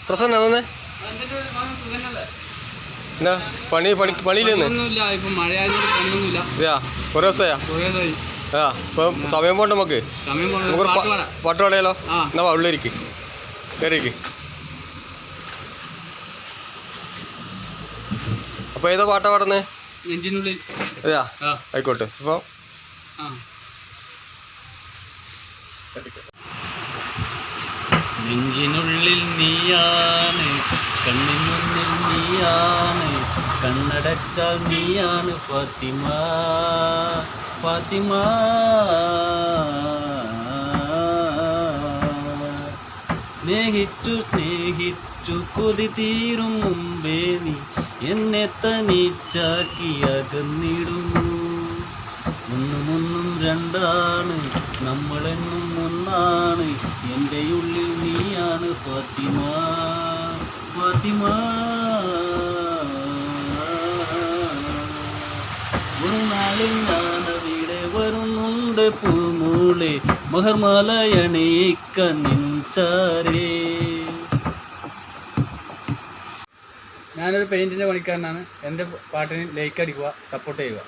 പ്രസന്ന തന്നെ എന്നാ പണിയില്ലെന്ന് കുറേ ദിവസമായാ ഇപ്പം സമയം പോണ്ട നമുക്ക് പാട്ട് പാടിയാലോ എന്നാ ഉള്ളിരിക്ക് കയറിക്ക്. അപ്പോൾ ഏതാ പാട്ടാ പാടുന്നേ? അതെയാ ആയിക്കോട്ടെ. അപ്പോൾ നെഞ്ചിനുള്ളിൽ നീയാണ്, കണ്ണിനുള്ളിൽ നീയാണ്, കണ്ണടച്ചാൽ നീയാണ് ഫാത്തിമ ഫാത്തിമ. സ്നേഹിച്ചു സ്നേഹിച്ചു കൊതി തീരും മുമ്പേ നീ എന്നെ തനിച്ചാക്കി അകന്നിടുന്നു. ഒന്നും രണ്ടാണ്, നമ്മളെന്നും ഒന്നാണ്, എൻ്റെ ഉള്ളിൽ നീയാണ് ഫാത്തിമ ഫാത്തിമ. ഒരു നാളിൽ ഞാനവിടെ വരുന്നുണ്ട് പൂമൂളെ, മഹർമാലയണീക്കാൻ നിൻചാരേ. ഞാനൊരു പെയിൻറ്റിൻ്റെ പണിക്കാരനാണ്. എൻ്റെ പാട്ടിന് ലൈക്ക് അടിക്കുക, സപ്പോർട്ട് ചെയ്യുക.